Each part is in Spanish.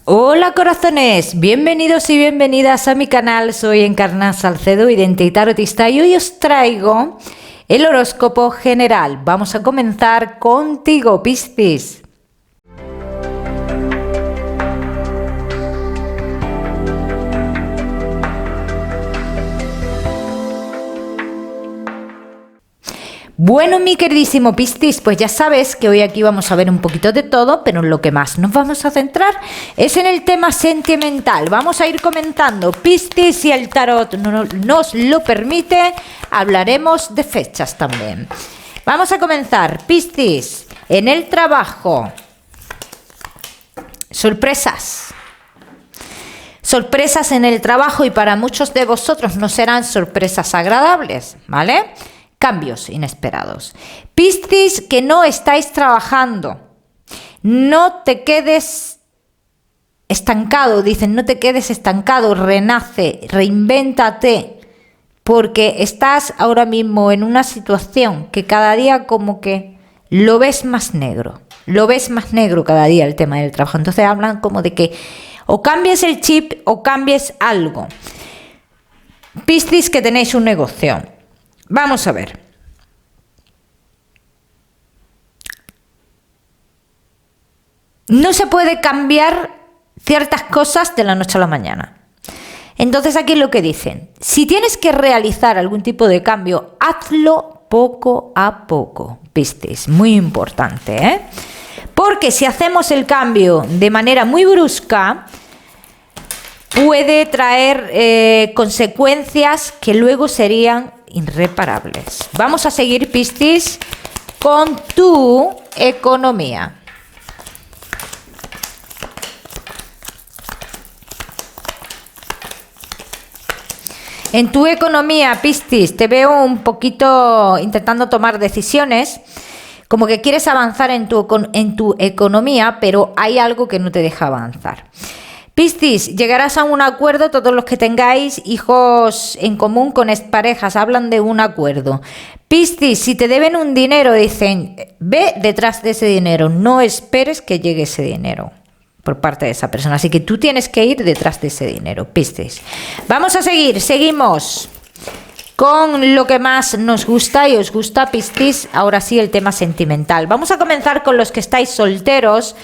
Hola corazones, bienvenidos y bienvenidas a mi canal. Soy Encarna Salcedo, Vidente Tarotista, y hoy os traigo el horóscopo general. Vamos a comenzar contigo, Piscis. Bueno, mi queridísimo Piscis, pues ya sabes que hoy aquí vamos a ver un poquito de todo, pero en lo que más nos vamos a centrar es en el tema sentimental. Vamos a ir comentando, Piscis, si el tarot nos lo permite, hablaremos de fechas también. Vamos a comenzar, Piscis, en el trabajo. Sorpresas. Sorpresas en el trabajo, y para muchos de vosotros no serán sorpresas agradables, ¿vale? Cambios inesperados. Piscis, que no estáis trabajando. No te quedes estancado, dicen, no te quedes estancado, renace, reinvéntate, porque estás ahora mismo en una situación que cada día como que lo ves más negro cada día el tema del trabajo. Entonces hablan como de que o cambies el chip o cambies algo. Piscis, que tenéis un negocio. Vamos a ver. No se puede cambiar ciertas cosas de la noche a la mañana. Entonces aquí lo que dicen, si tienes que realizar algún tipo de cambio, hazlo poco a poco, Piscis, muy importante, ¿eh? Porque si hacemos el cambio de manera muy brusca, puede traer consecuencias que luego serían irreparables. Vamos a seguir, Piscis, con tu economía. En tu economía, Piscis, te veo un poquito intentando tomar decisiones, como que quieres avanzar en tu economía, pero hay algo que no te deja avanzar. Piscis, llegarás a un acuerdo, todos los que tengáis hijos en común con exparejas hablan de un acuerdo. Piscis, si te deben un dinero, dicen, ve detrás de ese dinero, no esperes que llegue ese dinero por parte de esa persona. Así que tú tienes que ir detrás de ese dinero, Piscis. Vamos a seguimos con lo que más nos gusta y os gusta, Piscis, ahora sí el tema sentimental. Vamos a comenzar con los que estáis solteros.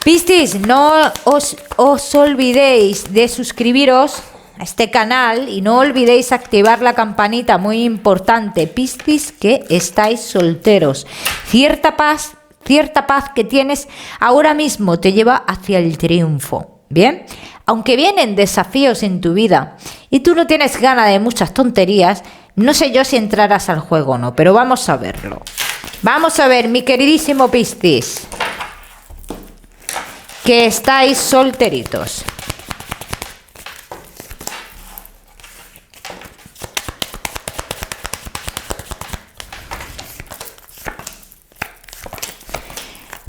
Piscis, no os olvidéis de suscribiros a este canal y no olvidéis activar la campanita, muy importante, Piscis, que estáis solteros. Cierta paz que tienes ahora mismo te lleva hacia el triunfo, ¿bien? Aunque vienen desafíos en tu vida y tú no tienes ganas de muchas tonterías, no sé yo si entrarás al juego o no, pero vamos a verlo. Vamos a ver, mi queridísimo Piscis, que estáis solteritos.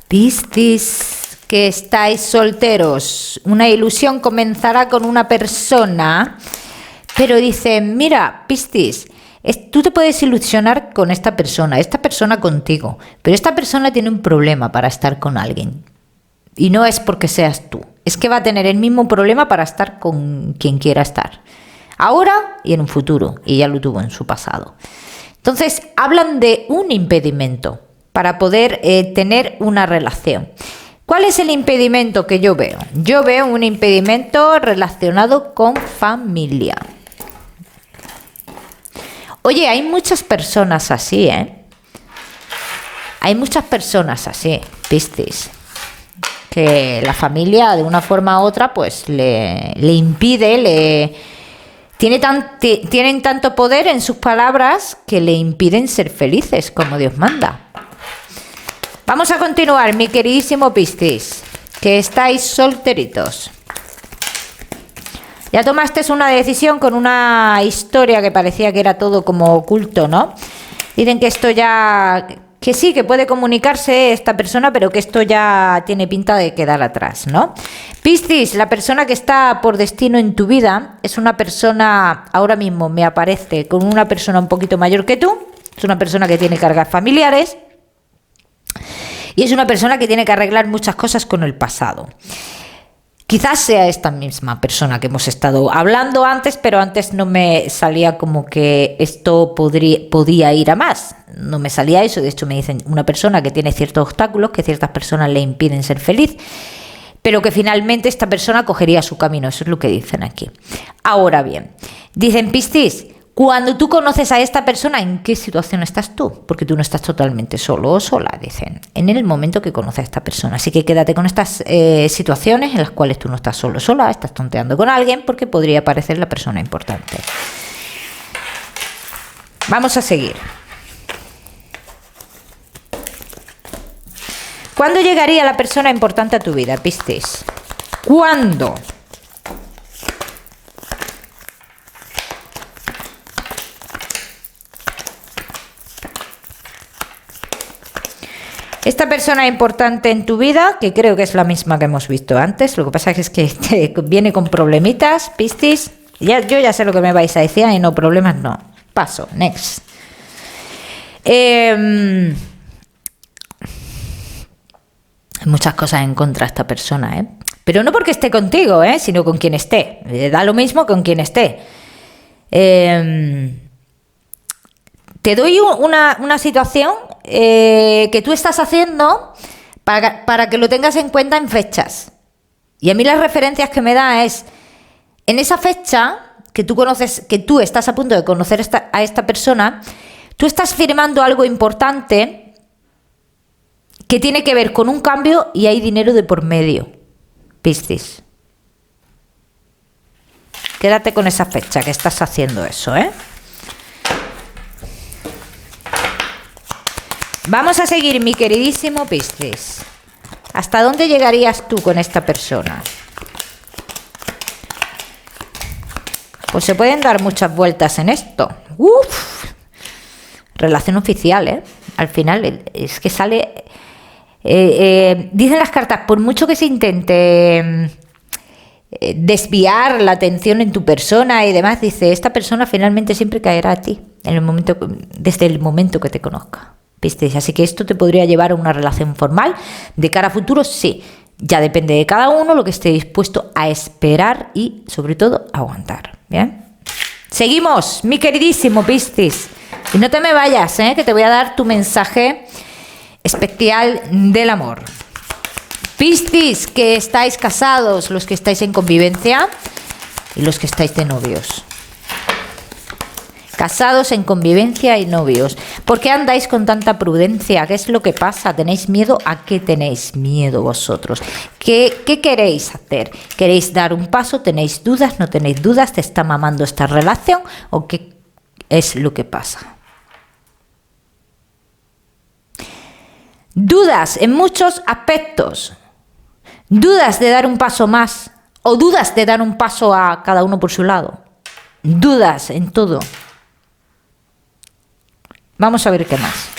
Piscis, que estáis solteros. Una ilusión comenzará con una persona, pero dice, mira, Piscis, tú te puedes ilusionar con esta persona contigo, pero esta persona tiene un problema para estar con alguien. Y no es porque seas tú, es que va a tener el mismo problema para estar con quien quiera estar, ahora y en un futuro, y ya lo tuvo en su pasado. Entonces, hablan de un impedimento para poder tener una relación. ¿Cuál es el impedimento que yo veo? Yo veo un impedimento relacionado con familia. Oye, hay muchas personas así, ¿eh? Hay muchas personas así, Piscis, que la familia de una forma u otra pues le impide, tienen tanto poder en sus palabras que le impiden ser felices como Dios manda. Vamos a continuar, mi queridísimo Piscis, que estáis solteritos. Ya tomaste una decisión con una historia que parecía que era todo como oculto, ¿no? Dicen que esto ya, que sí, que puede comunicarse esta persona, pero que esto ya tiene pinta de quedar atrás, ¿no? Piscis, la persona que está por destino en tu vida es una persona, ahora mismo me aparece con una persona un poquito mayor que tú, es una persona que tiene cargas familiares, y es una persona que tiene que arreglar muchas cosas con el pasado. Quizás sea esta misma persona que hemos estado hablando antes, pero antes no me salía como que esto podía ir a más. No me salía eso. De hecho, me dicen una persona que tiene ciertos obstáculos, que ciertas personas le impiden ser feliz, pero que finalmente esta persona cogería su camino. Eso es lo que dicen aquí. Ahora bien, dicen Piscis, cuando tú conoces a esta persona, ¿en qué situación estás tú? Porque tú no estás totalmente solo o sola, dicen, en el momento que conoces a esta persona. Así que quédate con estas situaciones en las cuales tú no estás solo o sola, estás tonteando con alguien porque podría parecer la persona importante. Vamos a seguir. ¿Cuándo llegaría la persona importante a tu vida, Piscis? ¿Cuándo? Esta persona importante en tu vida, que creo que es la misma que hemos visto antes, lo que pasa es que viene con problemitas, Piscis. Yo ya sé lo que me vais a decir, y no, problemas no. Paso, next. Hay muchas cosas en contra de esta persona, ¿eh? Pero no porque esté contigo, sino con quien esté. Da lo mismo con quien esté. Te doy una situación que tú estás haciendo para que lo tengas en cuenta en fechas. Y a mí las referencias que me da es, en esa fecha que tú conoces, que tú estás a punto de conocer a esta persona, tú estás firmando algo importante que tiene que ver con un cambio y hay dinero de por medio, Piscis. Quédate con esa fecha que estás haciendo eso, ¿eh? Vamos a seguir, mi queridísimo Piscis. ¿Hasta dónde llegarías tú con esta persona? Pues se pueden dar muchas vueltas en esto. Uf, relación oficial, ¿eh? Al final es que sale... dicen las cartas, por mucho que se intente desviar la atención en tu persona y demás, dice, esta persona finalmente siempre caerá a ti desde el momento que te conozca. ¿Viste? Así que esto te podría llevar a una relación formal. De cara a futuro, sí. Ya depende de cada uno lo que esté dispuesto a esperar y, sobre todo, aguantar. ¿Bien? Seguimos, mi queridísimo Piscis. Y no te me vayas, que te voy a dar tu mensaje especial del amor. Piscis, que estáis casados, los que estáis en convivencia y los que estáis de novios. Casados, en convivencia y novios. ¿Por qué andáis con tanta prudencia? ¿Qué es lo que pasa? ¿Tenéis miedo? ¿A qué tenéis miedo vosotros? ¿Qué queréis hacer? ¿Queréis dar un paso? ¿Tenéis dudas? ¿No tenéis dudas? ¿Te está mamando esta relación? ¿O qué es lo que pasa? Dudas en muchos aspectos. Dudas de dar un paso más. O dudas de dar un paso a cada uno por su lado. Dudas en todo. Vamos a ver qué más.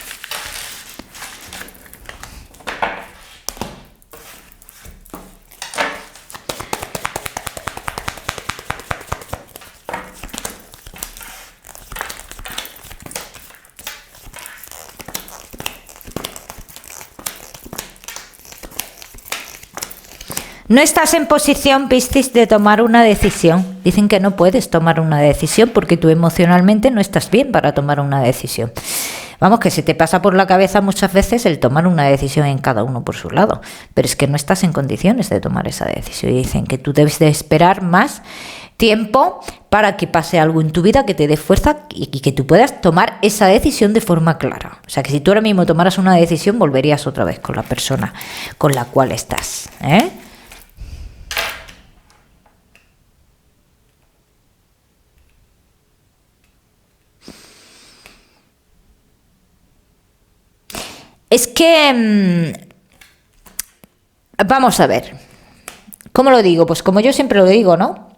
No estás en posición, Piscis, de tomar una decisión. Dicen que no puedes tomar una decisión porque tú emocionalmente no estás bien para tomar una decisión. Vamos, que se te pasa por la cabeza muchas veces el tomar una decisión en cada uno por su lado, pero es que no estás en condiciones de tomar esa decisión. Y dicen que tú debes de esperar más tiempo para que pase algo en tu vida que te dé fuerza y que tú puedas tomar esa decisión de forma clara. O sea, que si tú ahora mismo tomaras una decisión, volverías otra vez con la persona con la cual estás, ¿eh? Es que, vamos a ver, ¿cómo lo digo? Pues como yo siempre lo digo, ¿no?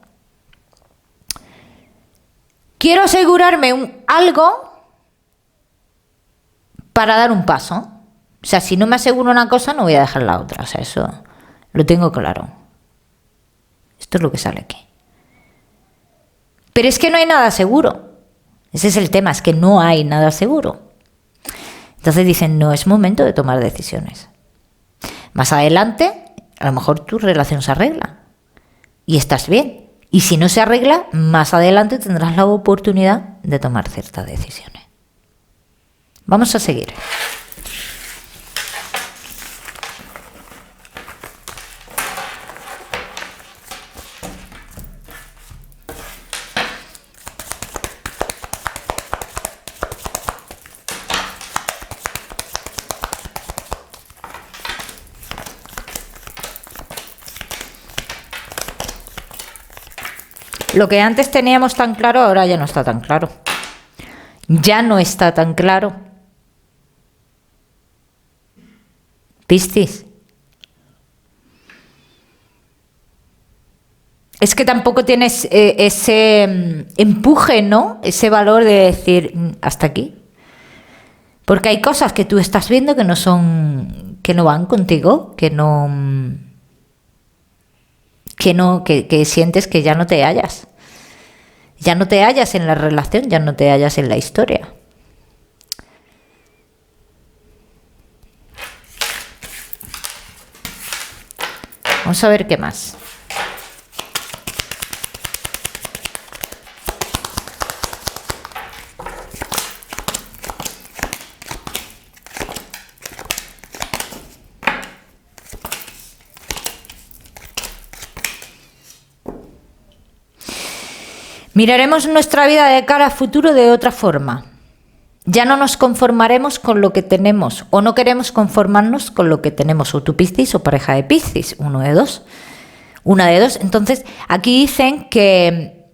Quiero asegurarme algo para dar un paso. O sea, si no me aseguro una cosa, no voy a dejar la otra. O sea, eso lo tengo claro. Esto es lo que sale aquí. Pero es que no hay nada seguro. Ese es el tema, es que no hay nada seguro. Entonces dicen, no es momento de tomar decisiones. Más adelante, a lo mejor tu relación se arregla. y estás bien. Y si no se arregla, más adelante tendrás la oportunidad de tomar ciertas decisiones. Vamos a seguir. Lo que antes teníamos tan claro, ahora ya no está tan claro. Ya no está tan claro. Piscis. Es que tampoco tienes ese empuje, ¿no? Ese valor de decir, hasta aquí. Porque hay cosas que tú estás viendo que no son, que no van contigo, que sientes que ya no te hallas. Ya no te hallas en la relación, ya no te hallas en la historia. Vamos a ver qué más. Miraremos nuestra vida de cara a futuro de otra forma. Ya no nos conformaremos con lo que tenemos, o no queremos conformarnos con lo que tenemos, o tú Piscis o pareja de Piscis, uno de dos. Una de dos. Entonces, aquí dicen que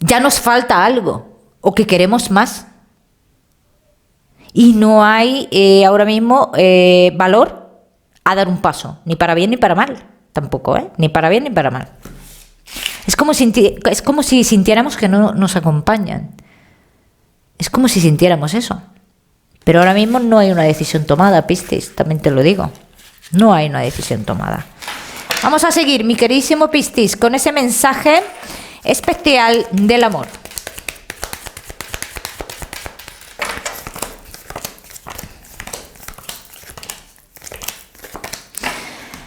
ya nos falta algo, o que queremos más. Y no hay ahora mismo valor a dar un paso, ni para bien ni para mal, tampoco, ni para bien ni para mal. Es como si sintiéramos que no nos acompañan. Es como si sintiéramos eso. Pero ahora mismo no hay una decisión tomada, Piscis, también te lo digo. No hay una decisión tomada. Vamos a seguir, mi queridísimo Piscis, con ese mensaje especial del amor.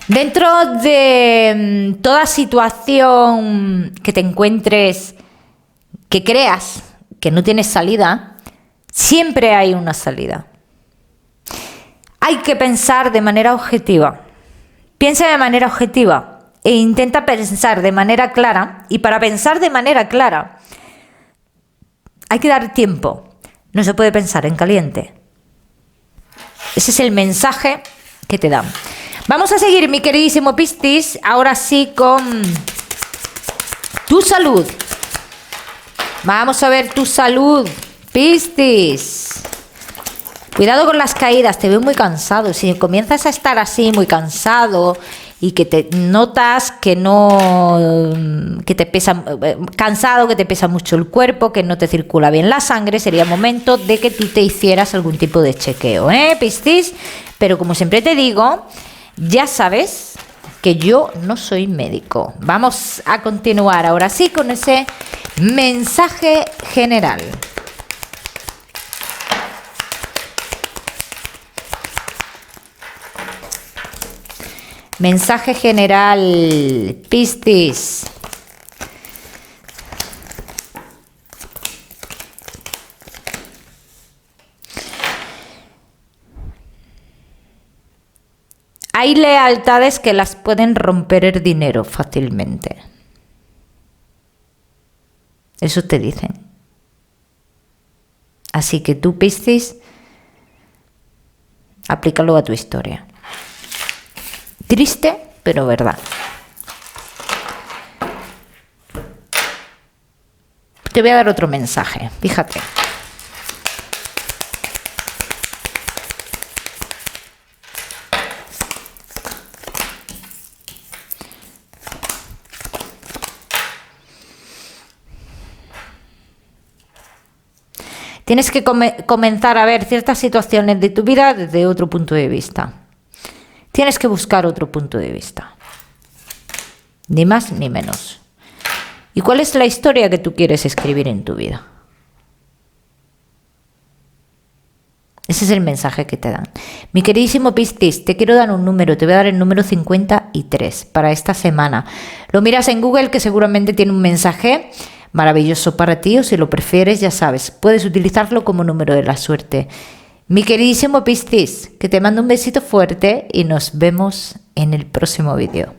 Dentro de toda situación que te encuentres, que creas que no tienes salida, siempre hay una salida. Hay que pensar de manera objetiva. Piensa de manera objetiva e intenta pensar de manera clara. Y para pensar de manera clara hay que dar tiempo. No se puede pensar en caliente. Ese es el mensaje que te dan. Vamos a seguir, mi queridísimo Piscis, ahora sí con tu salud. Vamos a ver tu salud, Piscis. Cuidado con las caídas, te veo muy cansado. Si comienzas a estar así, muy cansado, y que te notas que te pesa, cansado, que te pesa mucho el cuerpo, que no te circula bien la sangre, sería momento de que tú te hicieras algún tipo de chequeo, Piscis. Pero como siempre te digo, ya sabes que yo no soy médico. Vamos a continuar ahora sí con ese mensaje general. Mensaje general, Piscis. Hay lealtades que las pueden romper el dinero fácilmente. Eso te dicen. Así que tú, Piscis, aplícalo a tu historia. Triste, pero verdad. Te voy a dar otro mensaje, fíjate. Tienes que comenzar a ver ciertas situaciones de tu vida desde otro punto de vista. Tienes que buscar otro punto de vista. Ni más ni menos. ¿Y cuál es la historia que tú quieres escribir en tu vida? Ese es el mensaje que te dan. Mi queridísimo Piscis, te quiero dar un número, te voy a dar el número 53 para esta semana. Lo miras en Google, que seguramente tiene un mensaje maravilloso para ti, o si lo prefieres, ya sabes, puedes utilizarlo como número de la suerte. Mi queridísimo Piscis, que te mando un besito fuerte y nos vemos en el próximo vídeo.